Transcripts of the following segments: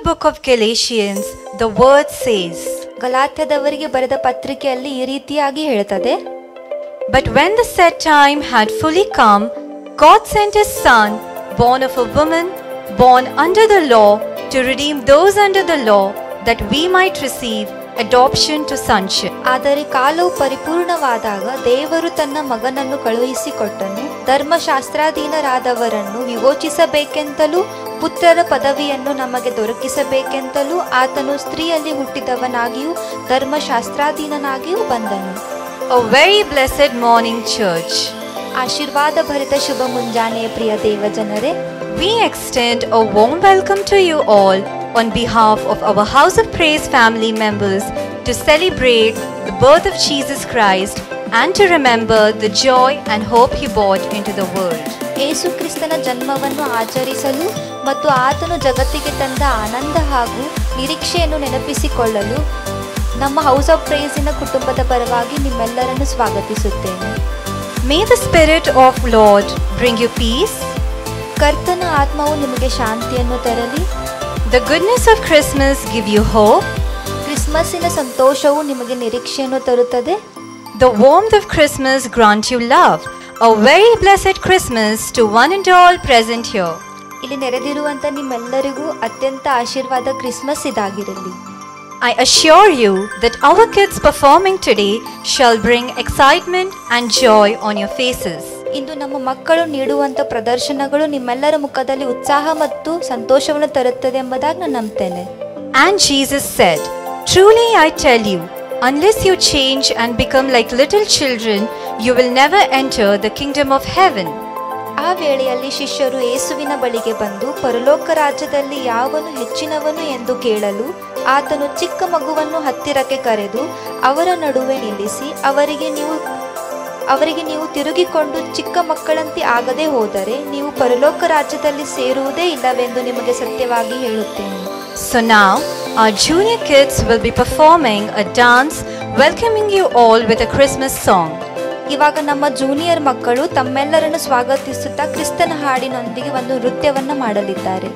book of Galatians, the word says, ಗಲಾತ್ಯದವರಿಗೆ ಬರೆದ ಪತ್ರಿಕೆಯಲ್ಲಿ ಈ ರೀತಿಯಾಗಿ ಹೇಳ್ತದೆ, But when the set time had fully come, God sent his Son, born of a woman, born under the law, to redeem those under the law, that we might receive adoption to sonship. ಆದರೆ ಕಾಲವು ಪರಿಪೂರ್ಣವಾದಾಗ ದೇವರು ತನ್ನ ಮಗನನ್ನು ಕಳುಹಿಸಿಕೊಟ್ಟನು, ಧರ್ಮಶಾಸ್ತ್ರಾಧೀನರಾದವರನ್ನು ವಿಮೋಚಿಸಬೇಕೆಂತಲೂ ಪುತ್ರರ ಪದವಿಯನ್ನು ನಮಗೆ ದೊರಕಿಸಬೇಕೆಂತಲೂ ಆತನು ಸ್ತ್ರೀಯಲ್ಲಿ ಹುಟ್ಟಿದವನಾಗಿಯೂ ಧರ್ಮಶಾಸ್ತ್ರಾಧೀನನಾಗಿಯೂ ಬಂದನು. A very blessed morning, church. ಆಶೀರ್ವಾದ ಭರಿತ ಶುಭ ಮುಂಜಾನೆಯ ಪ್ರಿಯ ದೇವಜನರೇ, We extend a warm welcome to you all on behalf of our House of Praise family members to celebrate the birth of Jesus Christ and to remember the joy and hope he brought into the world. ಯೇಸು ಕ್ರಿಸ್ತನ ಜನ್ಮವನ್ನು ಆಚರಿಸಲು ಮತ್ತು ಆತನು ಜಗತ್ತಿಗೆ ತಂದ ಆನಂದ ಹಾಗೂ ನಿರೀಕ್ಷೆಯನ್ನು ನೆನಪಿಸಿಕೊಳ್ಳಲು ನಮ್ಮ ಹೌಸ್ ಆಫ್ ಪ್ರೇಸಿನ ಕುಟುಂಬದ ಪರವಾಗಿ ನಿಮ್ಮೆಲ್ಲರನ್ನು ಸ್ವಾಗತಿಸುತ್ತೇನೆ. May the Spirit of Lord bring you peace. ಕರ್ತನ ಆತ್ಮವು ನಿಮಗೆ ಶಾಂತಿಯನ್ನು ತರಲಿ. The goodness of Christmas give you hope. ಕ್ರಿಸ್ಮಸ್ಸಿನ ಸಂತೋಷವು ನಿಮಗೆ ನಿರೀಕ್ಷೆಯನ್ನು ತರುತ್ತದೆ. The warmth of Christmas grant you love. A very blessed Christmas to one and all present here. ಇಲ್ಲಿ ನೆರೆದಿರುವಂತ ನಿಮ್ಮೆಲ್ಲರಿಗೂ ಅತ್ಯಂತ ಆಶೀರ್ವಾದ Christmas ಇದಾಗಿರಲಿ. I assure you that our kids performing today shall bring excitement and joy on your faces. ಇಂದು ನಮ್ಮ ಮಕ್ಕಳು ನೀಡುವಂತ ಪ್ರದರ್ಶನಗಳು ನಿಮ್ಮೆಲ್ಲರ ಮುಖದಲ್ಲಿ ಉತ್ಸಾಹ ಮತ್ತು ಸಂತೋಷವನ್ನು ತರುತ್ತದೆ ಎಂಬುದಾಗಿ ನಾನು ನಂಬ್ತೇನೆ. And Jesus said, Truly I tell you, unless you change and become like little children, you will never enter the kingdom of heaven. ಆ ವೇಳೆಯಲ್ಲಿ ಶಿಷ್ಯರು ಯೇಸುವಿನ ಬಳಿಗೆ ಬಂದು, ಪರಲೋಕ ರಾಜ್ಯದಲ್ಲಿ ಯಾವನು ಹೆಚ್ಚಿನವನು ಎಂದು ಕೇಳಲು ಆತನು ಚಿಕ್ಕ ಮಗುವನ್ನು ಹತ್ತಿರಕ್ಕೆ ಕರೆದು ಅವರ ನಡುವೆ ನಿಲ್ಲಿಸಿ ಅವರಿಗೆ ನೀವು ತಿರುಗಿಕೊಂಡು ಚಿಕ್ಕ ಮಕ್ಕಳಂತೆ ಆಗದೆ ಹೋದರೆ ನೀವು ಪರಲೋಕ ರಾಜ್ಯದಲ್ಲಿ ಸೇರುವುದೇ ಇಲ್ಲವೆಂದು ನಿಮಗೆ ಸತ್ಯವಾಗಿ ಹೇಳುತ್ತೇನೆ. So now our junior kids will be performing a dance welcoming you all with a Christmas song. ಇವಾಗ ನಮ್ಮ ಜೂನಿಯರ್ ಮಕ್ಕಳು ತಮ್ಮೆಲ್ಲರನ್ನು ಸ್ವಾಗತಿಸುತ್ತಾ ಕ್ರಿಸ್ತನ ಹಾಡಿನೊಂದಿಗೆ ಒಂದು ನೃತ್ಯವನ್ನ ಮಾಡಲಿದ್ದಾರೆ.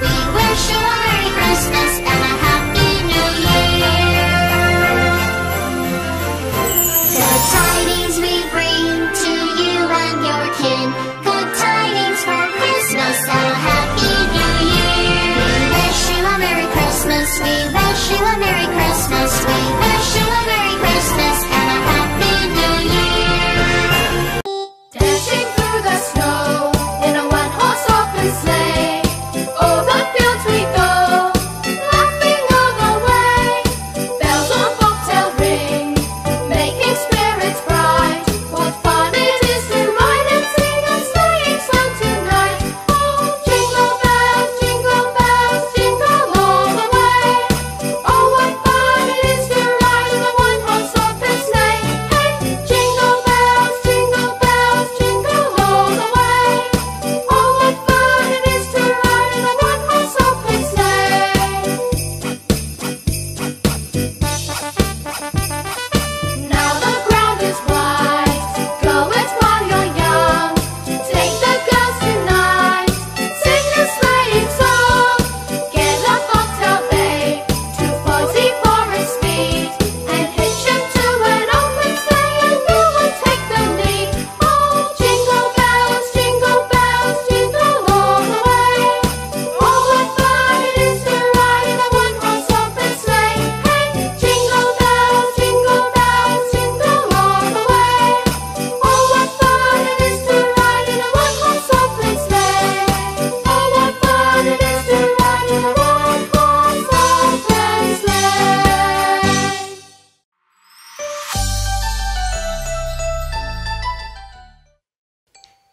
We wish you a Merry Christmas and a Happy New Year. Good tidings we bring to you and your kin. Good tidings for Christmas and a Happy New Year. We wish you a Merry Christmas. We wish you a Merry Christmas. We wish you a Merry Christmas and a Happy New Year. Dashing through the snow in a one-horse open sleigh. Over fields we go, laughing all the way. Bells on bobtail ring, making spirits bright. What fun it is to ride and sing a sleighing song tonight. Oh, jingle bells, jingle all the way. Oh, what fun it is to ride in a one-horse open sleigh. Hey, jingle bells, jingle all the way. Oh, what fun it is to ride in a one-horse open sleigh. Now the ground is white, go it while you're young. Take the girls tonight, sing a sleighing song. Get a bobtail bay, 240 for its speed, and hitch 'em to an open sleigh, and you will take the lead. Oh, jingle bells, jingle all the way. Oh, what fun it is to ride in a one-horse open sleigh. Hey, jingle bells, jingle all the way. Oh, what fun it is to ride in a one-horse open sleigh. Oh, what fun it is to ride in a one-horse open sleigh.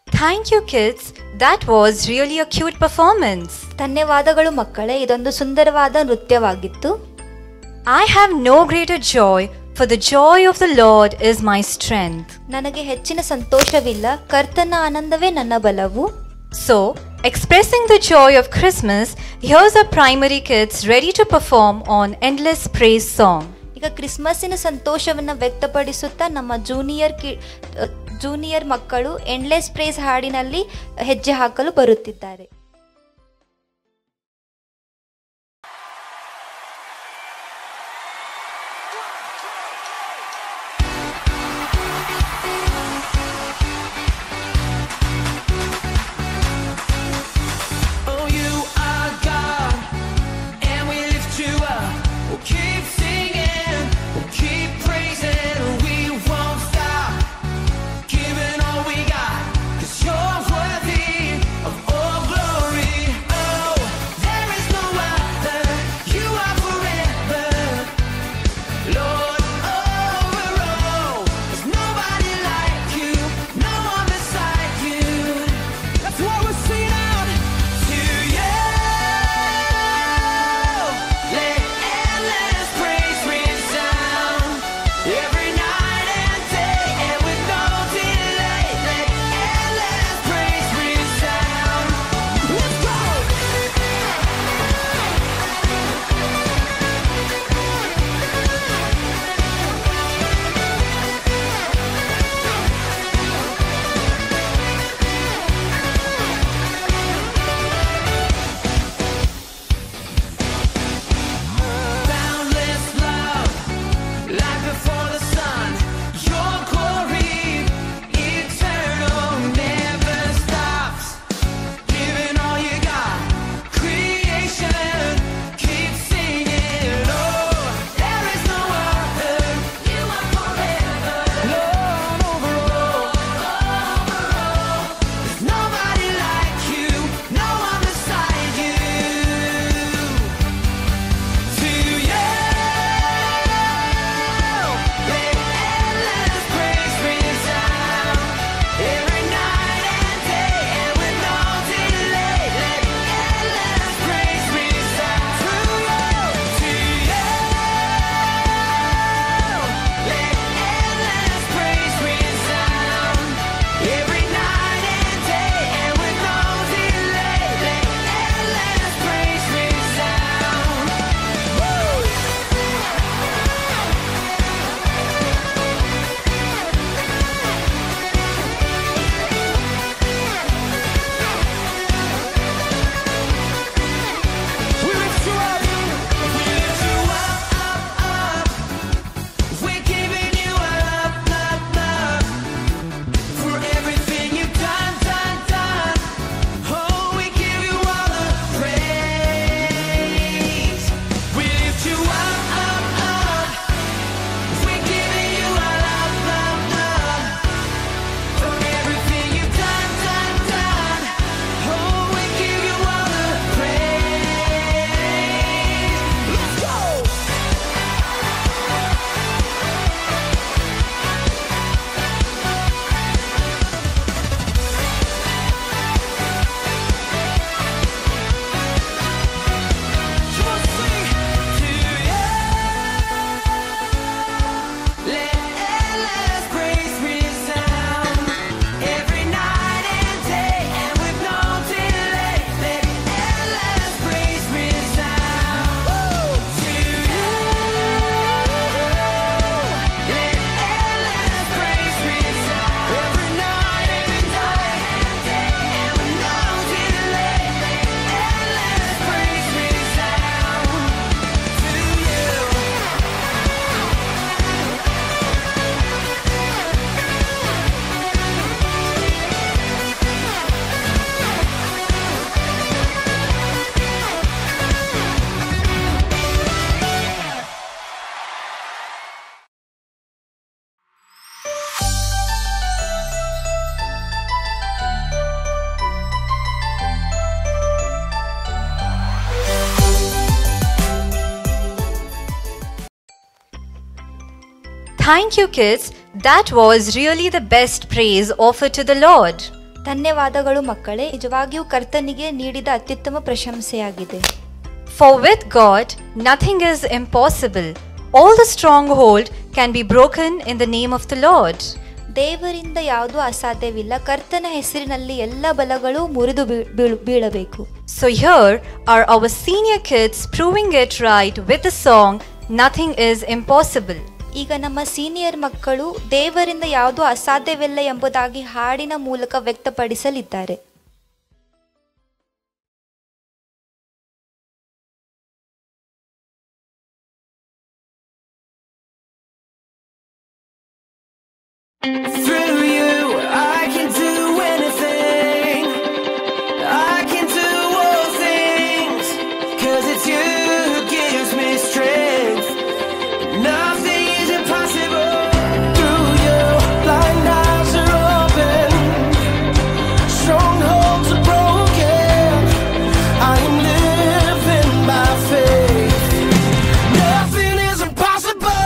Thank you, kids. That was really a cute performance. ಧನ್ಯವಾದಗಳು ಮಕ್ಕಳೇ, ಇದೊಂದು ಸುಂದರವಾದ ನೃತ್ಯವಾಗಿತ್ತು. I have no greater joy, for the joy of the Lord is my strength. ನನಗೆ ಹೆಚ್ಚಿನ ಸಂತೋಷವಿಲ್ಲ, ಕರ್ತನ ಆನಂದವೇ ನನ್ನ ಬಲವು. So, expressing the joy of Christmas, here's our primary kids ready to perform on Endless Praise song. ಈಗ ಕ್ರಿಸ್ಮಸ್ಸಿನ ಸಂತೋಷವನ್ನು ವ್ಯಕ್ತಪಡಿಸುತ್ತಾ ನಮ್ಮ junior ಮಕ್ಕಳು endless praise ಹಾಡಿನಲ್ಲಿ ಹೆಜ್ಜೆ ಹಾಕಲು ಬರುತ್ತಿದ್ದಾರೆ. Thank you, kids. That was really the best praise offered to the Lord. ಧನ್ಯವಾದಗಳು ಮಕ್ಕಳೇ, ನಿಜವಾಗಿಯೂ ಕರ್ತನಿಗೆ ನೀಡಿದ ಅತ್ಯುತ್ತಮ ಪ್ರಶಂಸೆಯಾಗಿದೆ. For with God nothing is impossible. All the stronghold can be broken in the name of the Lord. ದೇವರಿಂದ ಯಾವುದೂ ಅಸಾಧ್ಯವಿಲ್ಲ. ಕರ್ತನ ಹೆಸರಿನಲ್ಲಿ ಎಲ್ಲ ಬಲಗಳು ಮುರಿದು ಬೀಳಬೇಕು. So here are our senior kids proving it right with the song Nothing is Impossible. ಈಗ ನಮ್ಮ senior ಮಕ್ಕಳು ದೇವರಿಂದ ಯಾವುದೂ ಅಸಾಧ್ಯವಿಲ್ಲ ಎಂಬುದಾಗಿ ಹಾಡಿನ ಮೂಲಕ ವ್ಯಕ್ತಪಡಿಸಲಿದ್ದಾರೆ. Through you, I can do anything. I can do all things, 'cause it's you who gives me strength. Nothing is impossible. Through you, blind eyes are open, strongholds are broken. I am living by faith. Nothing is impossible.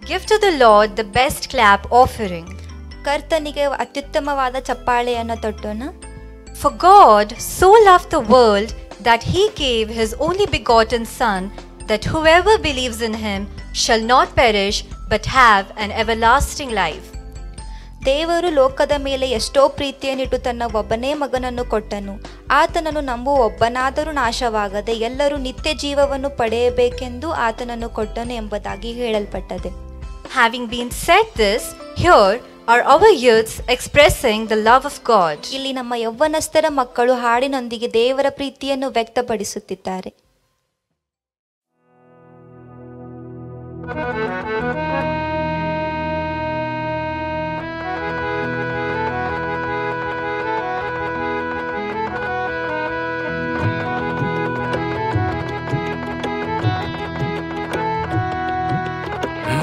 Give to the Lord the best clap offering. ಕರ್ತನಿಗೆ ಅತ್ಯುತ್ತಮವಾದ ಚಪ್ಪಾಳೆಯನ್ನು ತಟ್ಟೋಣ. For God so loved the world that he gave his only begotten Son, that whoever believes in him shall not perish but have an everlasting life. ದೇವರು ಲೋಕದ ಮೇಲೆ ಎಷ್ಟೋ ಪ್ರೀತಿಯನ್ನಿಟ್ಟು ತನ್ನ ಒಬ್ಬನೇ ಮಗನನ್ನು ಕೊಟ್ಟನು. ಆತನನ್ನು ನಂಬುವ ಒಬ್ಬನಾದರೂ ನಾಶವಾಗದೆ ಎಲ್ಲರೂ ನಿತ್ಯ ಜೀವವನ್ನು ಪಡೆಯಬೇಕೆಂದು ಆತನನ್ನು ಕೊಟ್ಟನು ಎಂಬುದಾಗಿ ಹೇಳಲ್ಪಟ್ಟದೆ. Having been said this, here are our youths expressing the love of God. ಇಲ್ಲಿ ನಮ್ಮ ಯೌವನಸ್ಥರ ಮಕ್ಕಳು ಹಾಡಿನೊಂದಿಗೆ ದೇವರ ಪ್ರೀತಿಯನ್ನು ವ್ಯಕ್ತಪಡಿಸುತ್ತಿದ್ದಾರೆ.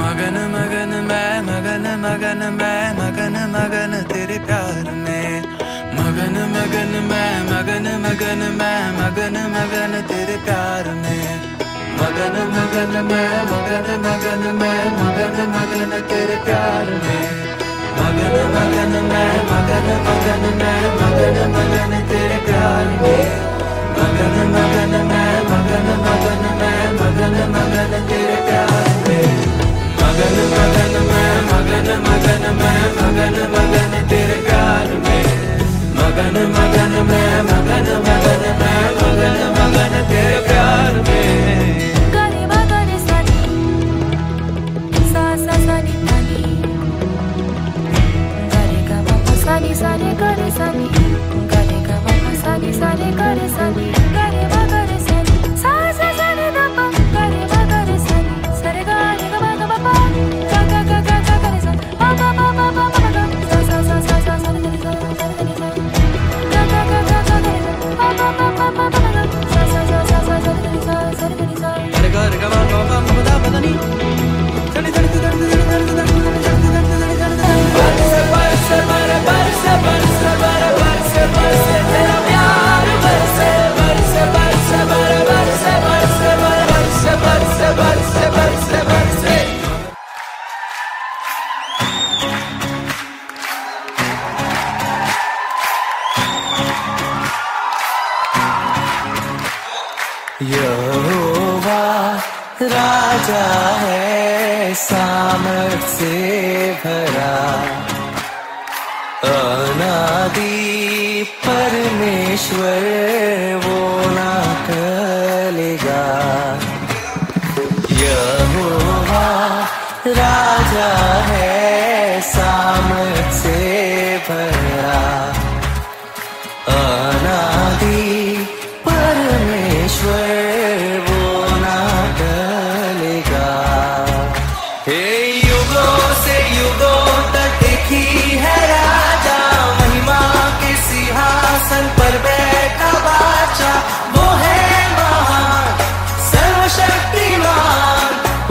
मगन मगन मैं मगन मगन मैं मगन मगन तेरे प्यार में, मगन मगन मैं मगन मगन मैं मगन मगन तेरे प्यार में, मगन मगन मैं मगन मगन मैं मगन मगन तेरे प्यार में, मगन मगन मैं मगन मगन मैं मगन मगन तेरे प्यार में, मगन मगन मैं मगन मगन मैं मगन मगन तेरे प्यार में, मगन मगन मैं मगन मगन मैं मगन मगन तेरे प्यार में, मगन मगन मैं मगन मगन मैं मगन मगन तेरे प्यार में. Sani sani gare sani gare ga ma sani sani gare sani gare ma gare sani sa sa sani da pa gare ma gare sani sare ga ni ga ma pa ga ga ga ga ga gare sani pa pa pa pa pa pa ga sa sa sa sa sa sani gare sani ga ga ga ga ga gare sani pa pa pa pa pa pa ga sa sa sa sa sa sani gare sani gare ga ga ma pa pa ma da pa ni sani sani sani sani barse bare barse barse bare barse barse tera pyar barse barse barse bare barse barse bare barse barse barse barse barse. यहोवा राजा है सामर्थ से भरा, अनादि परमेश्वर वो ना टलेगा, यहोवा राजा है सामर्थ से भरा, अनादि परमेश्वर वो ना टलेगा. हे युगों से युगों तक ही है राजा, महिमा के सिंहासन पर बैठा बादशाह, वो है महान सर्वशक्तिमान,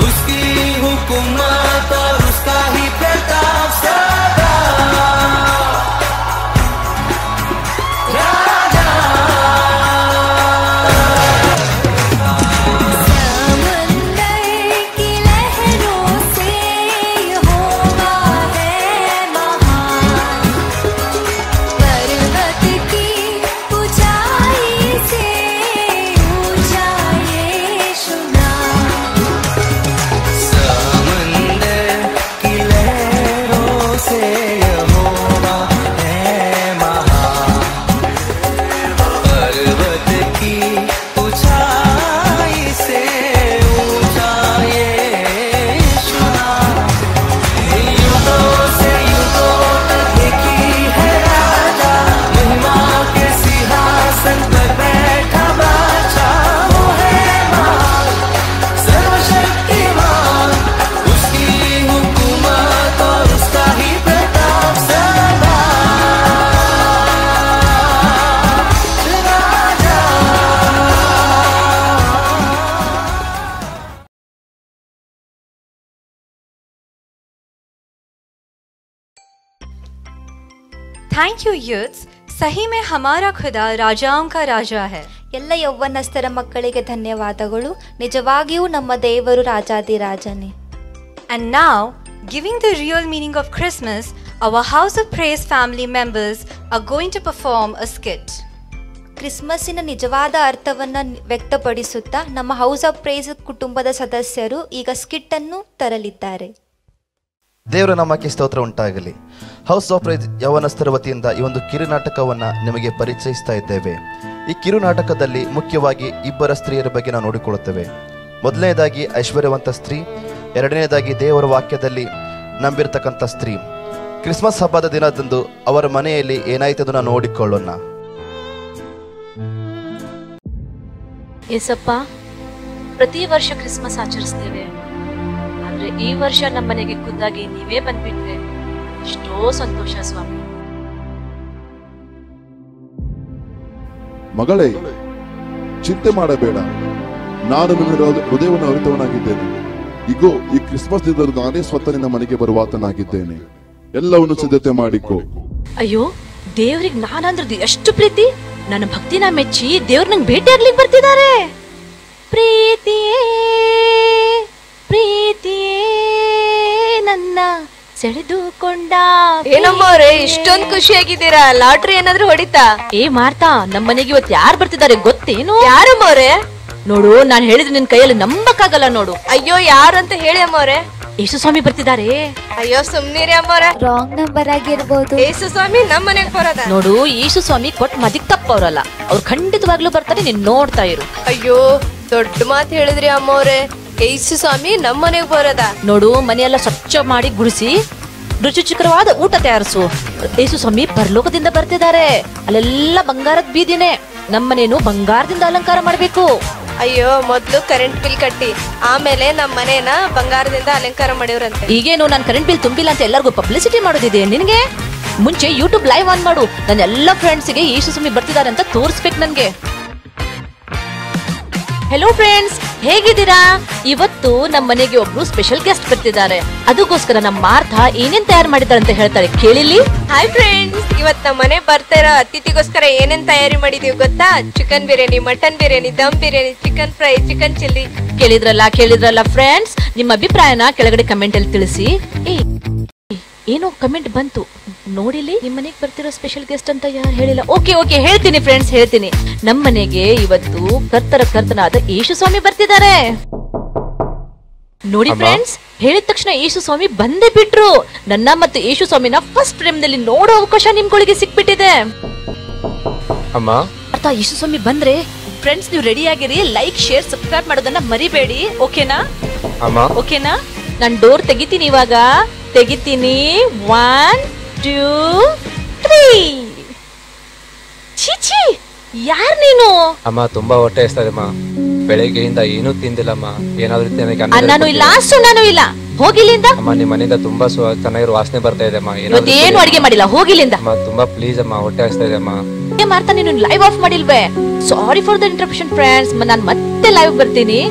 उसकी हुकूमत और उसका ही प्रताप सदा. राजा Thank you youths. सही में हमारा खुदा राजाओं का राजा है. ಎಲ್ಲ ಯೌವನಸ್ಥರ ಮಕ್ಕಳಿಗೆ ಧನ್ಯವಾದಗಳು. ನಿಜವಾಗಿಯೂ ನಮ್ಮ ದೇವರು ರಾಜಾದಿರಾಜನೇ. And now, giving the real meaning of Christmas, our House of Praise family members are going to perform a skit. ಕ್ರಿಸ್ಮಸ್ಸಿನ ನಿಜವಾದ ಅರ್ಥವನ್ನು ವ್ಯಕ್ತಪಡಿಸುತ್ತಾ ನಮ್ಮ ಹೌಸ್ ಆಫ್ ಪ್ರೈಸ್ ಕುಟುಂಬದ ಸದಸ್ಯರು ಈಗ ಸ್ಕಿಟ್ ಅನ್ನು ತರಲಿದ್ದಾರೆ. ದೇವರ ನಾಮಕ್ಕೆ ಸ್ತೋತ್ರ ಉಂಟಾಗಲಿ. ಹೌಸ್ ಆಫ್ ಪ್ರೈಸ್ ಯವನಸ್ಥರ ವತಿಯಿಂದ ಈ ಒಂದು ಕಿರುನಾಟಕವನ್ನು ನಿಮಗೆ ಪರಿಚಯಿಸ್ತಾ ಇದ್ದೇವೆ. ಈ ಕಿರುನಾಟಕದಲ್ಲಿ ಮುಖ್ಯವಾಗಿ ಇಬ್ಬರ ಸ್ತ್ರೀಯರ ಬಗ್ಗೆ ನಾವು ನೋಡಿಕೊಳ್ಳುತ್ತೇವೆ. ಮೊದಲನೇದಾಗಿ ಐಶ್ವರ್ಯವಂತ ಸ್ತ್ರೀ, ಎರಡನೇದಾಗಿ ದೇವರ ವಾಕ್ಯದಲ್ಲಿ ನಂಬಿರ್ತಕ್ಕಂಥ ಸ್ತ್ರೀ. ಕ್ರಿಸ್ಮಸ್ ಹಬ್ಬದ ದಿನದಂದು ಅವರ ಮನೆಯಲ್ಲಿ ಏನಾಯ್ತದನ್ನು ನಾವು ನೋಡಿಕೊಳ್ಳೋಣ. ಏಸಪ್ಪ, ಪ್ರತಿ ವರ್ಷ ಕ್ರಿಸ್ಮಸ್ ಆಚರಿಸ್ತೇವೆ, ಆದ್ರೆ ಈ ವರ್ಷ ನಮ್ಮ ಮನೆಗೆ ಖುದ್ದಾಗಿ ನೀವೇ ಬಂದ್ಬಿಟ್ರೆ ಎಷ್ಟೋ ಸಂತೋಷ ಸ್ವಾಮಿ. ಮಗಳೇ, ಚಿಂತೆ ಮಾಡಬೇಡ, ನಾನು ನಿನ್ನ ಹೃದಯವನ್ನು ಅರಿತವನಾಗಿದ್ದೇನೆ. ಇಗೋ, ಈ ಕ್ರಿಸ್ಮಸ್ ದಿನದಂದು ನಾನೇ ಸ್ವತಃ ನಿನ್ನ ಮನೆಗೆ ಬರುವಾತನಾಗಿದ್ದೇನೆ. ಎಲ್ಲವನ್ನು ಸಿದ್ಧತೆ ಮಾಡಿಕೋ. ಅಯ್ಯೋ, ದೇವ್ರಿಗೆ ನಾನಂದ್ರದ್ದು ಎಷ್ಟು ಪ್ರೀತಿ. ನನ್ನ ಭಕ್ತಿನ ಮೆಚ್ಚಿ ದೇವ್ರ ನಂಗೆ ಭೇಟಿ ಆಗ್ಲಿಕ್ಕೆ ಬರ್ತಿದ್ದಾರೆ. ಪ್ರೀತಿಯೇ ಪ್ರೀತಿಯೇ ನನ್ನ ಸೆಳೆದುಕೊಂಡ. ಏನಮ್ಮವ್ರೆ, ಇಷ್ಟೊಂದು ಖುಷಿಯಾಗಿದ್ದೀರಾ? ಲಾಟ್ರಿ ಏನಾದ್ರೂ ಹೊಡಿತಾ? ಏ ಮಾರ್ತಾ, ನಮ್ಮ ಮನೆಗೆ ಇವತ್ತು ಯಾರು ಬರ್ತಿದ್ದಾರೆ ಗೊತ್ತೇನು? ಯಾರಮ್ಮವ್ರೆ? ನೋಡು, ನಾನು ಹೇಳಿದ್ರೆ ನಿನ್ ಕೈಯಲ್ಲಿ ನಂಬಕ್ಕಾಗಲ್ಲ ನೋಡು. ಅಯ್ಯೋ, ಯಾರು ಅಂತ ಹೇಳಿ ಅಮ್ಮವ್ರೆ. ಯೇಸು ಸ್ವಾಮಿ ಬರ್ತಿದ್ದಾರೆ. ಅಯ್ಯೋ, ಸುಮ್ನಿರಿ ಅಮ್ಮವ್ರೆ. ರಾಂಗ್ ನಂಬರ್ ಆಗಿರ್ಬೋದು. ಯೇಸು ಸ್ವಾಮಿ ನಮ್ಮ ಮನೆಗೆ ಬರೋದ? ನೋಡು, ಯೇಸು ಸ್ವಾಮಿ ಕೊಟ್ಟು ಮದಿಕ್ ತಪ್ಪವ್ರಲ್ಲ, ಅವ್ರು ಖಂಡಿತವಾಗ್ಲೂ ಬರ್ತಾರೆ, ನೀನ್ ನೋಡ್ತಾ ಇರು. ಅಯ್ಯೋ, ದೊಡ್ಡ ಮಾತು ಹೇಳಿದ್ರಿ ಅಮ್ಮವ್ರೆ. ಯೇಸು ಸ್ವಾಮಿ ನಮ್ಮ ಮನೆಗೆ ಬರೋದ? ನೋಡು, ಮನೆಯೆಲ್ಲ ಸ್ವಚ್ಛ ಮಾಡಿ ಗುಡಿಸಿ ರುಚಿಕರವಾದ ಊಟ ತಯಾರಿಸು. ಯೇಸು ಸ್ವಾಮಿ ಪರಲೋಕದಿಂದ ಬರ್ತಿದ್ದಾರೆ. ಅಲ್ಲೆಲ್ಲ ಬಂಗಾರದ ಬೀದಿನೇ. ನಮ್ಮನೇನು ಬಂಗಾರದಿಂದ ಅಲಂಕಾರ ಮಾಡ್ಬೇಕು. ಅಯ್ಯೋ, ಮೊದ್ಲು ಕರೆಂಟ್ ಬಿಲ್ ಕಟ್ಟಿ, ಆಮೇಲೆ ನಮ್ಮ ಮನೇನ ಬಂಗಾರದಿಂದ ಅಲಂಕಾರ ಮಾಡಿವ್ರಂತೆ. ಈಗೇನು ನಾನು ಕರೆಂಟ್ ಬಿಲ್ ತುಂಬಿಲ್ಲ ಅಂತ ಎಲ್ಲರಿಗೂ ಪಬ್ಲಿಸಿಟಿ ಮಾಡೋದಿದೆ ನಿನಗೆ? ಮುಂಚೆ ಯೂಟ್ಯೂಬ್ ಲೈವ್ ಆನ್ ಮಾಡು. ನನ್ನ ಎಲ್ಲ ಫ್ರೆಂಡ್ಸ್ಗೆ ಯೇಸು ಸ್ವಾಮಿ ಬರ್ತಿದ್ದಾರೆ ಅಂತ ತೋರಿಸ್ಬೇಕು ನನ್ಗೆ. ಹೆಲೋ ಫ್ರೆಂಡ್ಸ್, ಹೇಗಿದ್ದೀರಾ? ಇವತ್ತು ನಮ್ಮ ಮನೆಗೆ ಒಬ್ರು ಸ್ಪೆಷಲ್ ಗೆಸ್ಟ್ ಬರ್ತಿದ್ದಾರೆ. ಅದಕ್ಕೋಸ್ಕರ ನಮ್ಮ ಮಾರ್ತಾ ಏನೇನ್ ತಯಾರು ಮಾಡಿದ್ದಾರೆ ಅಂತ ಹೇಳ್ತಾರೆ, ಕೇಳಿಲಿ. ಹಾಯ್ ಫ್ರೆಂಡ್ಸ್, ಇವತ್ ನಮ್ಮ ಮನೆ ಬರ್ತಾ ಇರೋ ಅತಿಥಿಗೋಸ್ಕರ ಏನೇನ್ ತಯಾರಿ ಮಾಡಿದೀವಿ ಗೊತ್ತಾ? Chicken biryani, mutton biryani, dum biryani, chicken fry, chicken chilli. ಕೇಳಿದ್ರಲ್ಲ ಫ್ರೆಂಡ್ಸ್, ನಿಮ್ಮ ಅಭಿಪ್ರಾಯನ ಕೆಳಗಡೆ ಕಮೆಂಟ್ ಅಲ್ಲಿ ತಿಳಿಸಿ. ಏನೋ ಕಮೆಂಟ್ ಬಂತು ನೋಡಿಲಿ, ನಿಮ್ಮ ಮನೆಗೆ ಬರ್ತಿರೋ ಸ್ಪೆಷಲ್ ಗೆಸ್ಟ್ ಅಂತ ಯಾರು ಹೇಳಿಲ್ಲ. ಓಕೆ ಹೇಳ್ತೀನಿ ಫ್ರೆಂಡ್ಸ್, ಹೇಳ್ತೀನಿ. ನಮ್ಮ ಮನೆಗೆ ಇವತ್ತು ಕರ್ತನಾದ ಯೇಸು ಸ್ವಾಮಿ ಬರ್ತಿದ್ದಾರೆ. ನೋಡಿ ಫ್ರೆಂಡ್ಸ್, ಹೇಳಿದ ತಕ್ಷಣ ಯೇಸು ಸ್ವಾಮಿ ಬಂದೇ ಬಿಟ್ರು. ನನ್ನ ಮತ್ತು ಯೇಸು ಸ್ವಾಮಿನ ಫಸ್ಟ್ ಫ್ರೇಮ್ ನಲ್ಲಿ ನೋಡೋ ಅವಕಾಶ ನಿಮ್ಗಳಿಗೆ ಸಿಕ್ಬಿಟ್ಟಿದೆ. ಅರ್ಥ, ಯೇಸು ಸ್ವಾಮಿ ಬಂದ್ರೆ ಫ್ರೆಂಡ್ಸ್ ನೀವು ರೆಡಿ ಆಗಿರಿ. ಲೈಕ್, ಶೇರ್, ಸಬ್ಸ್ಕ್ರೈಬ್ ಮಾಡೋದನ್ನ ಮರಿಬೇಡಿ. ಓಕೆನಾ? ನಾನ್ ಡೋರ್ ತೆಗಿತೀನಿ ಇವಾಗ. ತೆಗಿತೀನಿ. 1 2 3. ಚೀಚಿ, ಯಾರ್ ನೀನು? ಅಮ್ಮ, ತುಂಬಾ ಹೊಟ್ಟೆ ಹಸ್ದಮ್ಮ. ಬೆಳಗ್ಗೆಯಿಂದ ಏನೂ ತಿಂದಿಲ್ಲಮ್ಮ. ಏನಾದ್ರೂ ನಾನು ಇಲ್ಲ, ನಾನು ಇಲ್ಲ. ಹೋಗಿಲ್ಲಿಂದ. ಅಮ್ಮ, ನಿಮ್ ಮನೆಯಿಂದ ತುಂಬಾ ಚೆನ್ನಾಗಿರೋ ವಾಸನೆ ಬರ್ತಾ ಇದೆ ಅಮ್ಮ. ಏನು ಅಡಿಗೆ ಮಾಡಿಲ್ಲ, ಹೋಗಿಲ್ಲಿಂದ. ತುಂಬಾ ಪ್ಲೀಸ್ ಅಮ್ಮ, ಹೊಟ್ಟೆ ಹಸ್ತಾ ಇದೆ ಅಮ್ಮ. ಮಾಡ್ತಾ ನೀನು ಲೈವ್ ಆಫ್ ಮಾಡಿಲ್ವೇ? Sorry for the interruption friends. ನಾನು ಮತ್ತೆ ಲೈವ್ ಬರ್ತೀನಿ.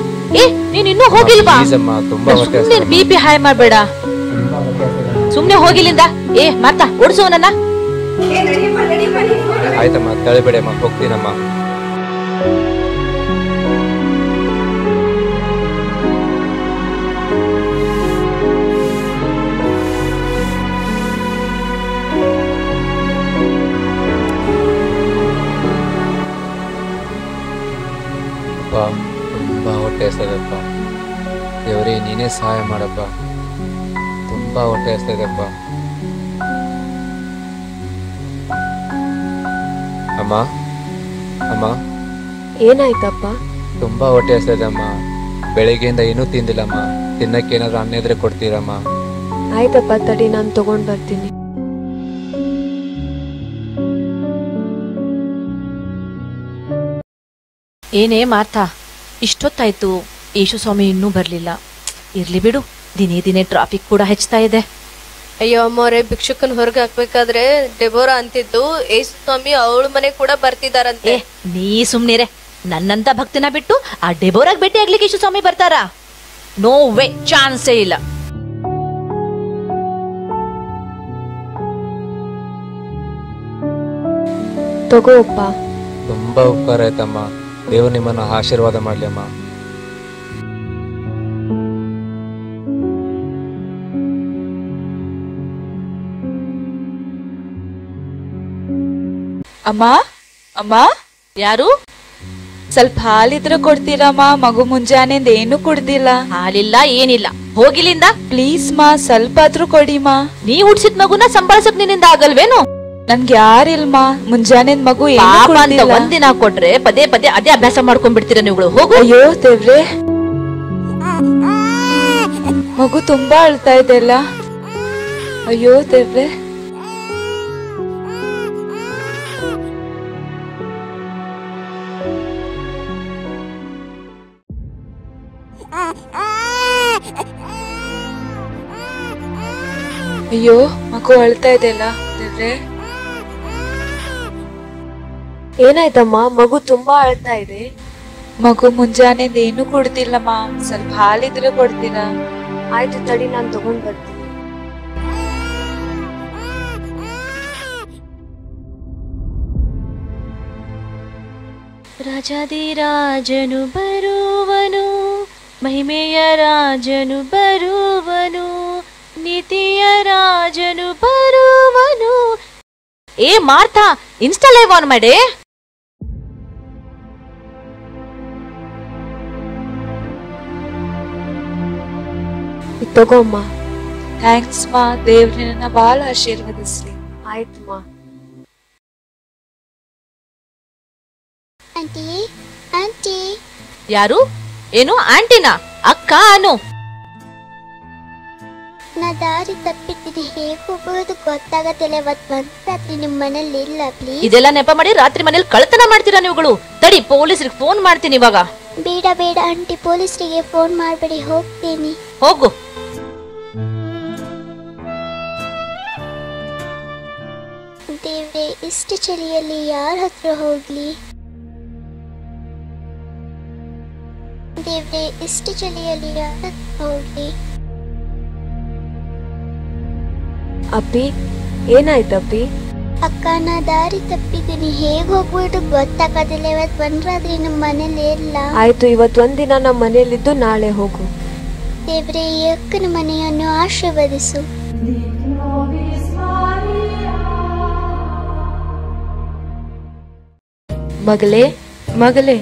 ನೀನ್ ಇನ್ನೂ ಹೋಗಿಲ್ವಾ? ಸುಮ್ನೆ BP ಹೈ ಮಾಡ್ಬೇಡ, ಸುಮ್ನೆ ಹೋಗಿಲ್ಲಿಂದ. ಮಾತಾ ಓಡಿಸೋ ನನ್ನ. ಆಯ್ತಮ್ಮ, ತಳಿಬೇಡಮ್ಮ, ಹೋಗ್ತೀನಮ್ಮ. ತುಂಬಾ ಹೊಟ್ಟೆ ಹಸ್ತದಪ್ಪ. ದೇವರೇ, ನೀನೇ ಸಹಾಯ ಮಾಡಪ್ಪ. ತುಂಬಾ ಹೊಟ್ಟೆ ಹಸ್ತದಪ್ಪ. ಅಮ್ಮ, ಏನಾಯ್ತಪ್ಪ? ತುಂಬಾ ಹೊಟ್ಟೆ ಹಸ್ತದಮ್ಮ. ಬೆಳಿಗ್ಗೆಯಿಂದ ಏನೂ ತಿಂದಿಲ್ಲಮ್ಮ. ತಿನ್ನಕ್ಕೆ ಏನಾದ್ರು ಅನ್ನ ಇದ್ರೆ ಕೊಡ್ತೀರಮ್ಮ? ಆಯ್ತಪ್ಪ, ತಡಿ, ನಾನು ತಗೊಂಡ್ ಬರ್ತೀನಿ. ಏನೇ ಮಾರ್ತಾ, ಇಷ್ಟೊತ್ತಾಯ್ತು, ಯೇಸು ಸ್ವಾಮಿ ಇನ್ನೂ ಬರ್ಲಿಲ್ಲ. ಇರ್ಲಿ ಬಿಡು, ದಿನೇ ಟ್ರಾಫಿಕ್ ಕೂಡ ಹೆಚ್ಚುತ್ತಾ ಇದೆ. ಅಯ್ಯೋ ಅಮ್ಮವ್ರೆ, ಭಿಕ್ಷುಕನ್ ಹೊರಗೆ ಹಾಕ್ಬೇಕಾದ್ರೆ ಡೆಬೋರಾ ಅಂತಿದ್ದು ಯೇಸು ಸ್ವಾಮಿ ಅವಳ ಮನೆ ಕೂಡ ಬರ್ತಿದಾರಂತೆ. ನೀ ಸುಮ್ನಿರೆ. ನನ್ನಂತ ಭಕ್ತಿನ ಬಿಟ್ಟು ಆ ಡೆಬೋರಾಗ್ ಭೇಟಿ ಆಗ್ಲಿಕ್ಕೆ ಯೇಸು ಸ್ವಾಮಿ ಬರ್ತಾರಾ? ನೋ ವೇ, ಚಾನ್ಸೇ ಇಲ್ಲ. ತಗೋ ಅಪ್ಪ. ತುಂಬಾ ಉಪಕಾರ ಆಯ್ತಮ್ಮ. ದೇವರು ನಿಮ್ಮನ್ನ ಆಶೀರ್ವಾದ ಮಾಡ್ಲಿ ಅಮ್ಮ. ಅಮ್ಮ ಅಮ್ಮ, ಯಾರು? ಸ್ವಲ್ಪ ಹಾಲಿದ್ರೆ ಕೊಡ್ತೀರಮ್ಮ? ಮಗು ಮುಂಜಾನೆಯಿಂದ ಏನು ಕುಡ್ದಿಲ್ಲ. ಹಾಲಿಲ್ಲ ಏನಿಲ್ಲ, ಹೋಗಿಲಿಂದ. ಪ್ಲೀಸ್ ಮಾ, ಸ್ವಲ್ಪ ಆದ್ರೂ ಕೊಡಿಮ್ಮ. ನೀ ಹುಡ್ಸಿದ್ ಮಗುನ ಸಂಭಾಳಿಸಕ್ ನಿನ್ನಿಂದ ಆಗಲ್ವೇನು? ನನ್ಗೆ ಯಾರಿಲ್ಮ, ಮುಂಜಾನೆ ಮಗು ಪಾಪ ಅಂತ ಒಂದಿನ ಕೊಟ್ರೆ ಪದೇ ಪದೇ ಅದೇ ಅಭ್ಯಾಸ ಮಾಡ್ಕೊಂಡ್ಬಿಡ್ತೀರ ನೀವುಗಳು. ಹೋಗು. ಅಯ್ಯೋ ದೇವ್ರೆ, ಮಗು ತುಂಬಾ ಅಳ್ತಾ ಇದೆಲ್ಲ. ಅಯ್ಯೋ ದೇವ್ರೆ. ಅಯ್ಯೋ ಮಗು ಅಳ್ತಾ ಇದೆಲ್ಲ ದೇವ್ರೆ. ಏನಾಯ್ತಮ್ಮ? ಮಗು ತುಂಬಾ ಅಳ್ತಾ ಇದೆ. ಮಗು ಮುಂಜಾನೆ ಏನು ಕುಡ್ದಿಲ್ಲಮ್ಮ, ಸ್ವಲ್ಪ ಹಾಲಿದ್ರೆ ಕೊಡ್ತೀರಾ? ಆಯ್ತು ತಡಿ, ನಾನ್ ತಗೊಂಡ್ ಬರ್ತೀನಿ. ರಾಜಾದಿರಾಜನು ಬರುವನು, ಮಹಿಮೆಯ ರಾಜನು ಬರುವನು, ನೀತಿಯ ರಾಜನು ಬರುವನು. ಏ ಮಾರ್ತಾ, ಇನ್ಸ್ಟಾ ಲೈವ್ ಆನ್ ಮಾಡಿ. ತಗೋ ಅಮ್ಮ. ಥ್ಯಾಂಕ್ಸ್ ಮಾ, ದೇವ್ರೆ ನನ್ನ ಬಹಳ ಆಶೀರ್ವದಿಸ್ಲಿ. ಆಯ್ತಮ್ಮ. ಆಂಟಿ ಆಂಟಿ, ಯಾರು? ಏನು ಆಂಟಿನಾ? ಅಕ್ಕ ಅನು. ನಾ ದಾರಿ ತಪ್ಪಿದ್ದೀನಿ, ಹೇಗೆ ಹೋಗೋದು ಗೊತ್ತಾಗತ್ತಿಲ್ಲ. ಇವತ್ತು ರಾತ್ರಿ ನಿಮ್ಮ ಮನೇಲಿ ಇಲ್ಲ ಪ್ಲೀಸ್. ಇದೆಲ್ಲ ನೆಪ ಮಾಡಿ ರಾತ್ರಿ ಮನೇಲಿ ಕಳ್ತನ ಮಾಡ್ತೀರಾ ನೀವುಗಳು? ತಡಿ, ಪೊಲೀಸರಿಗೆ ಫೋನ್ ಮಾಡ್ತೀನಿ ಇವಾಗ. ಬೇಡ ಬೇಡ ಆಂಟಿ, ಪೊಲೀಸರಿಗೆ ಫೋನ್ ಮಾಡಬೇಡಿ, ಹೋಗ್ತೀನಿ. ಹೋಗು. ದೇವ್ರೆ, ಇಷ್ಟು ಚಳಿಯಲ್ಲಿ ಯಾರ ಹತ್ರ ಹೋಗ್ಲಿ? ದೇವ್ರೆ, ಇಷ್ಟು ಚಳಿಯಲ್ಲಿ ಯಾರ ಹತ್ರ ಹೋಗ್ಲಿ? ಅಪ್ಪಿ, ಏನಾಯ್ತಪ್ಪಿ? ಅಕ್ಕ, ನಾ ದಾರಿ ತಪ್ಪಿದ್ದೀನಿ, ಹೇಗೆ ಹೋಗ್ಬಿಟ್ಟು ಗೊತ್ತಾಗೋದಿಲ್ಲ. ಇವತ್ತು ಒಂದ್ ರಾತ್ರಿ ನಮ್ಮ ಮನೇಲಿ ಇಲ್ಲ. ಆಯ್ತು, ಇವತ್ತೊಂದಿನ ನಮ್ಮ ಮನೆಯಲ್ಲಿದ್ದು ನಾಳೆ ಹೋಗು. ದೇವ್ರೆ, ಈ ಅಕ್ಕನ ಮನೆಯನ್ನು ಆಶೀರ್ವದಿಸು. ಮಗಳೇ ಮಗಳೇ.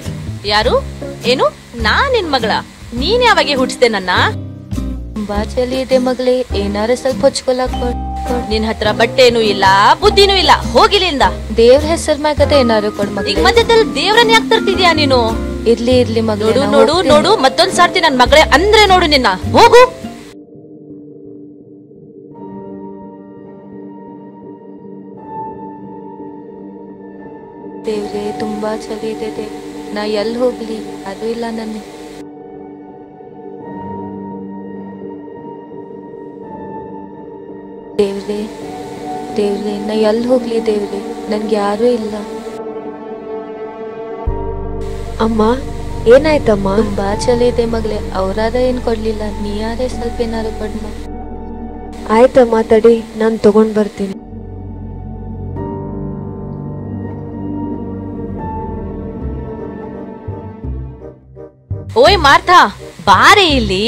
ಯಾರು? ಏನು? ನಾ ನಿನ್ ಮಗಳ? ನೀನ್ ಯಾವಾಗ ಹುಟ್ಟಿಸ್ದೆ ನನ್ನ? ತುಂಬಾ ಚಳಿ ಇದೆ ಮಗಳೇ, ಏನಾರ ಸ್ವಲ್ಪ ಹೊಚ್ಕೊಳಕ್ ನಿನ್ ಹತ್ರ ಬಟ್ಟೆನೂ ಇಲ್ಲ, ಬುದ್ಧಿನೂ ಇಲ್ಲ. ಹೋಗಿಲಿಂದ. ದೇವ್ರ ಹೆಸರ್ ಮ್ಯಾಗದೆ ಏನಾರು ಕೊಡ್ ಮಗ. ಈಗ ಮಧ್ಯದಲ್ಲಿ ದೇವ್ರನ್ನ ಯಾಕೆ ತರ್ತಿದ್ಯಾ ನೀನು? ಇರ್ಲಿ ಇರ್ಲಿ ಮಗ. ನೋಡು ನೋಡು ನೋಡು, ಮತ್ತೊಂದ್ ಸಾರ್ತಿ ನನ್ ಮಗಳೇ ಅಂದ್ರೆ ನೋಡು ನಿನ್ನ. ಹೋಗು. ದೇವ್ರೆ, ತುಂಬಾ ಚಳಿ ಇದೆ ದೇವ್, ನಾ ಎಲ್ಲಿ ಹೋಗ್ಲಿ? ಅದು ಇಲ್ಲ ನನ್ನ. ದೇವ್ರೆ ದೇವ್ರೆ, ನಾ ಎಲ್ಲಿ ಹೋಗ್ಲಿ ದೇವ್ರೆ? ನನ್ಗೆ ಯಾರೂ ಇಲ್ಲ. ಅಮ್ಮ, ಏನಾಯ್ತಮ್ಮ? ತುಂಬಾ ಚಳಿ ಇದೆ ಮಗಳೇ, ಅವ್ರಾದ ಏನ್ ಕೊಡ್ಲಿಲ್ಲ, ನೀ ಯಾರೇ ಸ್ವಲ್ಪ ಏನಾರು ಕೊಡ್ಮ. ಆಯ್ತಮ್ಮ, ತಡಿ, ನಾನ್ ತಗೊಂಡ್ ಬರ್ತೀನಿ. ಓಯ್ ಮಾರ್ಥಾ, ಬಾರೆ ಇಲ್ಲಿ.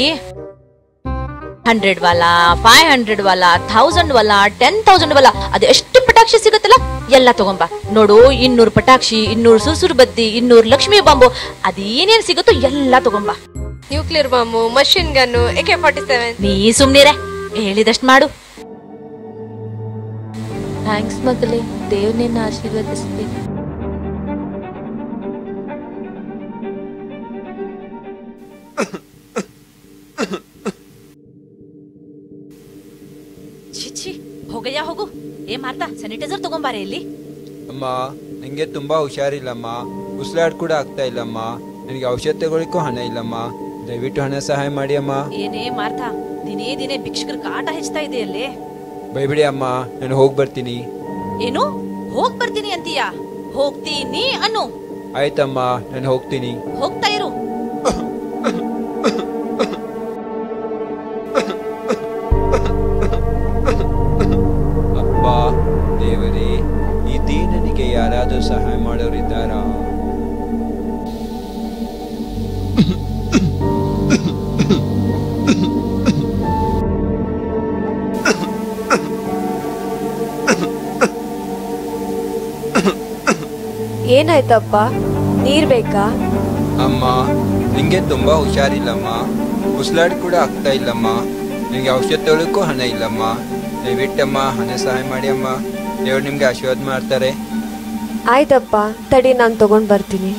100 ವಾಲಾ, 500 ವಾಲಾ, 1000 ವಾಲಾ, 10,000 ವಾಲಾ, ಅದು ಎಷ್ಟು ಪಟಾಕ್ಷಿ ಸಿಗುತ್ತಲ್ಲ ಎಲ್ಲ ತಗೊಂಬ. ನೋಡು, 200 ಪಟಾಕ್ಷಿ, 200 ಸುರ್ಸುರು ಬದ್ದಿ, 200 ಲಕ್ಷ್ಮಿ ಬಾಂಬು, ಅದೇನೇನ್ ಸಿಗುತ್ತೋ ಎಲ್ಲ ತಗೊಂಬ. Nuclear bomb, machine gun, AK-47. ನೀ ಸುಮ್ನಿರೆ, ಹೇಳಿದಷ್ಟು ಮಾಡು. ಥ್ಯಾಂಕ್ಸ್ ಮಗಳೇ, ದೇವ್ ನಿನ್ನ ಆಶೀರ್ವದಿಸ್ಲಿ. ಛೀ, ಹೋಗಯ್ಯ ಹೋಗು. ಏ ಮಾರ್ತಾ, ಸ್ಯಾನಿಟೈಸರ್ ತಗೊಂಬಾರೆ ಇಲ್ಲಿ. ಅಮ್ಮ, ನಂಗೆ ತುಂಬಾ ಹುಷಾರಿಲ್ಲಮ್ಮ, ಉಸಿರಾಡ್ ಕೂಡ ಆಗ್ತಾ ಇಲ್ಲಮ್ಮ, ನನಗೆ ಔಷಧ ತಗೊಳ್ಳಿಕ್ಕೂ ಹಣ ಇಲ್ಲಮ್ಮ, ದಯವಿಟ್ಟು ಹಣ ಸಹಾಯ ಮಾಡಿ ಅಮ್ಮ. ಏನೇ ಮಾರ್ತಾ, ದಿನೇ ದಿನೇ ಭಿಕ್ಷುಕರ ಕಾಟ ಹೆಚ್ಚುತ್ತಾ ಇದೆ ಅಲ್ಲಿ. ಬೈಬಿಡಿ ಅಮ್ಮ, ನಾನು ಹೋಗಿ ಬರ್ತೀನಿ. ಏನು ಹೋಗ್ ಬರ್ತೀನಿ ಅಂತೀಯ? ಹೋಗ್ತೀನಿ ಅನ್ನು. ಆಯ್ತಮ್ಮ, ನಾನು ಹೋಗ್ತೀನಿ. ಹೋಗ್ತಾ ಇರು. ಅಪ್ಪ ದೇವರೇ, ಈ ದೀನನಿಗೆ ಯಾರಾದರೂ ಸಹಾಯ ಮಾಡೋರಿದ್ದಾರಾ? ಏನಾಯ್ತಪ್ಪ? ನೀರ್ ಬೇಕಾ? ಅಮ್ಮ ನಿಂಗೆ ತುಂಬ ಹುಷಾರಿಲ್ಲಮ್ಮ, ಉಸಿರಾಡಿ ಕೂಡ ಆಗ್ತಾ ಇಲ್ಲಮ್ಮ, ನಿಮಗೆ ಔಷಧ ತೊಗೊಳಕ್ಕೂ ಹಣ ಇಲ್ಲಮ್ಮ. ದಯವಿಟ್ಟಮ್ಮ ಹಣ ಸಹಾಯ ಮಾಡಿ ಅಮ್ಮ, ದೇವ್ರು ನಿಮ್ಗೆ ಆಶೀರ್ವಾದ ಮಾಡ್ತಾರೆ. ಆಯ್ತಪ್ಪ, ತಡಿ ನಾನು ತಗೊಂಡ್ ಬರ್ತೀನಿ.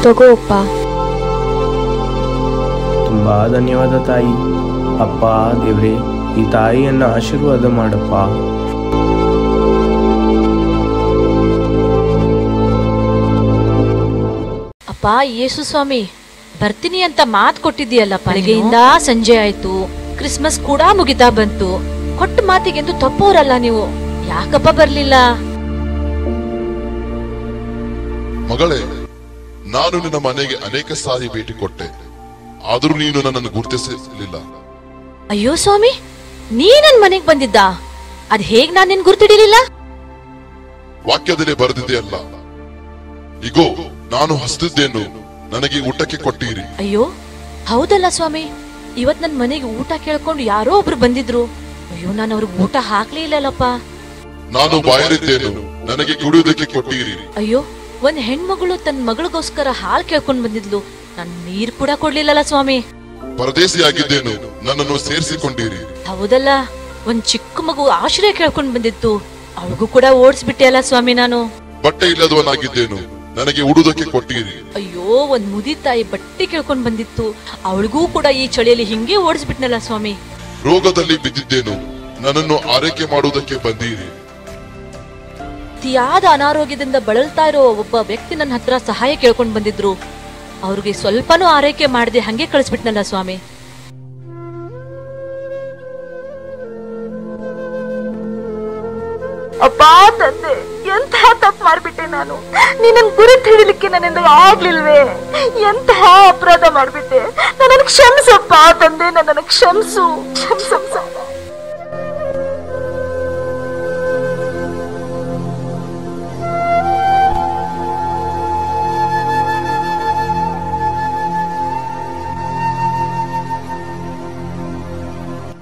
ತಗೋ ಅಪ್ಪ. ತುಂಬಾ ಧನ್ಯವಾದ ತಾಯಿ. ಅಪ್ಪ ದೇವ್ರೆ, ಈ ತಾಯಿಯನ್ನ ಆಶೀರ್ವಾದ ಮಾಡಪ್ಪ. ಅಪ್ಪ ಯೇಸು ಸ್ವಾಮಿ, ಬರ್ತೀನಿ ಅಂತ ಮಾತು ಕೊಟ್ಟಿದ್ದೀಯಲ್ಲ, ಬೆಳಗ್ಗೆಯಿಂದ ಸಂಜೆ ಆಯ್ತು, ಕ್ರಿಸ್ಮಸ್ ಕೂಡ ಮುಗಿತಾ ಬಂತು. ಕೊಟ್ಟ ಮಾತಿಗೆಂದು ತಪ್ಪೋರಲ್ಲ ನೀವು, ಯಾಕಪ್ಪ ಬರ್ಲಿಲ್ಲ? ಮಗಳೇ, ನಾನು ನಿನ್ನ ಮನೆಗೆ ಅನೇಕ ಸಾರಿ ಭೇಟಿ ಕೊಟ್ಟೆ, ಆದರೂ ನೀನು ನನ್ನನ್ನು ಗುರುತಿಸಲಿಲ್ಲ. ಅಯ್ಯೋ ಸ್ವಾಮಿ, ನೀ ನನ್ ಮನೆಗ್ ಬಂದಿದ್ದ? ಅದ್ ಹೇಗ್ ನಾನ್ ನಿನ್ ಗುರ್ತಿಡಿಲಿಲ್ಲ? ವಾಕ್ಯದಲ್ಲಿ ಬರೆದಿದೆಯಲ್ಲ, ಇಗೋ ನಾನು ಹಸಿದಿದ್ದೇನು, ನನಗೆ ಊಟಕ್ಕೆ ಕೊಟ್ಟಿರಿ. ಅಯ್ಯೋ ಹೌದಲ್ಲ ಸ್ವಾಮಿ, ಇವತ್ ನನ್ ಮನೆಗೆ ಊಟ ಕೇಳ್ಕೊಂಡು ಯಾರೋ ಒಬ್ರು ಬಂದಿದ್ರು. ಅಯ್ಯೋ ನಾನು ಅವ್ರಿಗೆ ಊಟ ಹಾಕ್ಲೇ ಇಲ್ಲಲ್ಲಪ್ಪ. ನಾನು ಬಾಯರಿದ್ದೇನು, ನನಗೆ ಕುಡಿಯುವುದಕ್ಕೆ ಕೊಟ್ಟಿರಿ. ಅಯ್ಯೋ, ಒಂದ್ ಹೆಣ್ಮಗಳು ತನ್ನ ಮಗಳಿಗೋಸ್ಕರ ಹಾಲ್ ಕೇಳ್ಕೊಂಡ್ ಬಂದಿದ್ಲು, ನಾನ್ ನೀರ್ ಕೂಡ ಕೊಡ್ಲಿಲ್ಲಲ್ಲ ಸ್ವಾಮಿ. ಪರದೇಶಿಯಾಗಿದ್ದೇನು, ನನ್ನನ್ನು ಸೇರಿಸಿಕೊಂಡಿರಿ. ಹೌದಲ್ಲ, ಒಂದ್ ಚಿಕ್ಕ ಮಗು ಆಶ್ರಯ ಕೇಳ್ಕೊಂಡ್ ಬಂದಿತ್ತು, ಅವಳಿಗೂ ಕೂಡ ಓಡಿಸ್ಬಿಟ್ಟೆ ಅಲ್ಲ ಸ್ವಾಮಿ ನಾನು. ಬಟ್ಟೆ ಇಲ್ಲದವನಾಗಿದ್ದೇನು, ನನಗೆ ಉಡುವುದಕ್ಕೆ ಕೊಟ್ಟಿರಿ. ಅಯ್ಯೋ, ಒಂದ್ ಮುದಿ ತಾಯಿ ಬಟ್ಟೆ ಕೇಳ್ಕೊಂಡ್ ಬಂದಿತ್ತು, ಅವಳಿಗೂ ಕೂಡ ಈ ಚಳಿಯಲ್ಲಿ ಹಿಂಗೆ ಓಡಿಸ್ಬಿಟ್ನಲ್ಲ ಸ್ವಾಮಿ. ರೋಗದಲ್ಲಿ ಬಿದ್ದಿದ್ದೇನು, ನನ್ನನ್ನು ಆರೈಕೆ ಮಾಡುವುದಕ್ಕೆ ಬಂದೀರಿ. ಅತಿಯಾದ ಅನಾರೋಗ್ಯದಿಂದ ಬಳಲ್ತಾ ಇರೋ ಒಬ್ಬ ವ್ಯಕ್ತಿ ನನ್ನ ಹತ್ರ ಸಹಾಯ ಕೇಳ್ಕೊಂಡ್ ಬಂದಿದ್ರು, ಅವ್ರಿಗೆ ಸ್ವಲ್ಪನೂ ಆರೈಕೆ ಮಾಡದೆ ಹಂಗೆ ಕಳಿಸ್ಬಿಟ್ನಲ್ಲ ಸ್ವಾಮಿ. ಅಪ್ಪ ತಂದೆ, ಎಂಥ ತಪ್ಪು ಮಾಡ್ಬಿಟ್ಟೆ ನಾನು. ನೀನನ್ ಗುರಿ ಹಿಡಿಲಿಕ್ಕೆ ನನ್ನಿಂದ ಆಗ್ಲಿಲ್ವೇ? ಎಂತಹ ಅಪರಾಧ ಮಾಡ್ಬಿಟ್ಟೆ. ನನ್ನನ್ನು ಕ್ಷಮಿಸಪ್ಪ ತಂದೆ, ನನ್ನನ್ನು ಕ್ಷಮಿಸು, ಕ್ಷಮಿಸಪ್ಪ.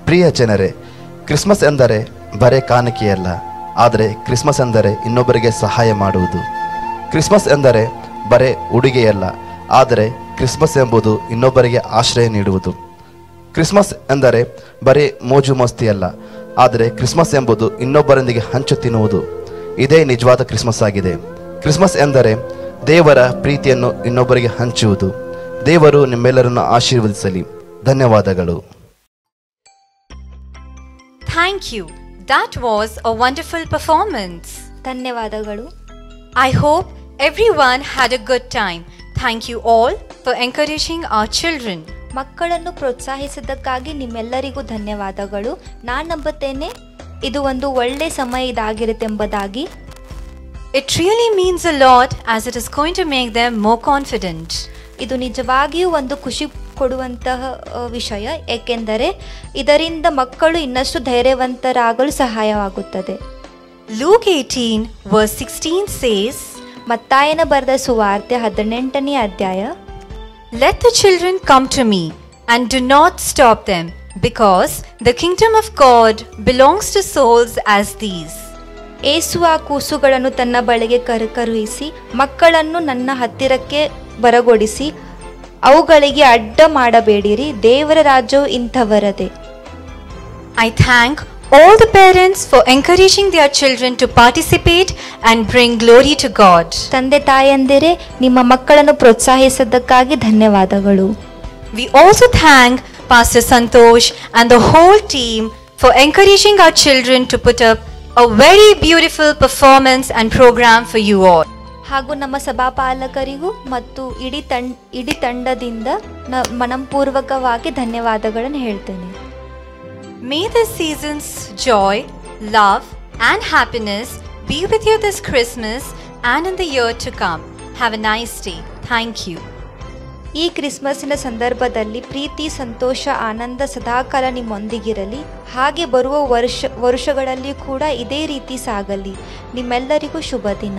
ಪ್ರಿಯ ಜನರೇ, ಕ್ರಿಸ್ಮಸ್ ಎಂದರೆ ಬರೇ ಕಾಣಿಕೆಯಲ್ಲ, ಆದರೆ ಕ್ರಿಸ್ಮಸ್ ಎಂದರೆ ಇನ್ನೊಬ್ಬರಿಗೆ ಸಹಾಯ ಮಾಡುವುದು. ಕ್ರಿಸ್ಮಸ್ ಎಂದರೆ ಬರೇ ಉಡುಗೆಯಲ್ಲ, ಆದರೆ ಕ್ರಿಸ್ಮಸ್ ಎಂಬುದು ಇನ್ನೊಬ್ಬರಿಗೆ ಆಶ್ರಯ ನೀಡುವುದು. ಕ್ರಿಸ್ಮಸ್ ಎಂದರೆ ಬರೀ ಮೋಜು ಮಸ್ತಿಯಲ್ಲ, ಆದರೆ ಕ್ರಿಸ್ಮಸ್ ಎಂಬುದು ಇನ್ನೊಬ್ಬರೊಂದಿಗೆ ಹಂಚು ತಿನ್ನುವುದು. ಇದೇ ನಿಜವಾದ ಕ್ರಿಸ್ಮಸ್ ಆಗಿದೆ. ಕ್ರಿಸ್ಮಸ್ ಎಂದರೆ ದೇವರ ಪ್ರೀತಿಯನ್ನು ಇನ್ನೊಬ್ಬರಿಗೆ ಹಂಚುವುದು. ದೇವರು ನಿಮ್ಮೆಲ್ಲರನ್ನು ಆಶೀರ್ವದಿಸಲಿ. ಧನ್ಯವಾದಗಳು. Thank you. That was a wonderful performance. ಧನ್ಯವಾದಗಳು. I hope everyone had a good time. Thank you all for encouraging our children. ಮಕ್ಕಳನ್ನು ಪ್ರೋತ್ಸಾಹಿಸಿದ್ದಕ್ಕಾಗಿ ನಿಮ್ಮೆಲ್ಲರಿಗೂ ಧನ್ಯವಾದಗಳು. ನಾನು ನಂಬುತ್ತೇನೆ ಇದು ಒಂದು ಒಳ್ಳೆ ಸಮಯ ಇದಾಗಿರುತ್ತೆಂಬುದಾಗಿ. It really means a lot as it is going to make them more confident. ಇದು ನಿಜವಾಗಿಯೂ ಒಂದು ಖುಷಿ ಕೊಡುವಂತಹ ವಿಷಯ, ಏಕೆಂದರೆ ಇದರಿಂದ ಮಕ್ಕಳು ಇನ್ನಷ್ಟು ಧೈರ್ಯವಂತರಾಗಲು ಸಹಾಯವಾಗುತ್ತದೆ. Luke 18 verse 16 says, ಮತ್ತಾಯನ ಬರೆದ ಸುವಾರ್ತೆ 18ನೇ ಅಧ್ಯಾಯ, Let the children come to me and do not stop them, because the kingdom of God belongs to souls as these. ಏಸು ಆ ಕೂಸುಗಳನ್ನು ತನ್ನ ಬಳಿಗೆ ಕರೆಕರುಹಿಸಿ ಮಕ್ಕಳನ್ನು ನನ್ನ ಹತ್ತಿರಕ್ಕೆ ಬರಗೊಡಿಸಿ ಅವುಗಳಿಗೆ ಅಡ್ಡ ಮಾಡಬೇಡಿರಿ, ದೇವರ ರಾಜ್ಯವು ಇಂಥವರದೇ. I thank all the parents for encouraging their children to participate and bring glory to God. ತಂದೆ ತಾಯಂದಿರೇ, ನಿಮ್ಮ ಮಕ್ಕಳನ್ನು ಪ್ರೋತ್ಸಾಹಿಸಿದ್ದಕ್ಕಾಗಿ ಧನ್ಯವಾದಗಳು. We also thank Pastor Santosh and the whole team for encouraging our children to put up a very beautiful performance and program for you all. ಹಾಗೂ ನಮ್ಮ ಸಭಾಪಾಲಕರಿಗೂ ಮತ್ತು ಇಡೀ ತಂಡದಿಂದ ಮನಪೂರ್ವಕವಾಗಿ ಧನ್ಯವಾದಗಳನ್ನು ಹೇಳ್ತೇನೆ. May this season's joy, love and happiness be with you this Christmas and in the year to come. Have a nice day. Thank you. ಈ ಕ್ರಿಸ್ಮಸ್ಸಿನ ಸಂದರ್ಭದಲ್ಲಿ ಪ್ರೀತಿ, ಸಂತೋಷ, ಆನಂದ ಸದಾಕಾಲ ನಿಮ್ಮೊಂದಿಗಿರಲಿ. ಹಾಗೆ ಬರುವ ವರ್ಷಗಳಲ್ಲಿ ಕೂಡ ಇದೇ ರೀತಿ ಸಾಗಲಿ. ನಿಮ್ಮೆಲ್ಲರಿಗೂ ಶುಭ ದಿನ.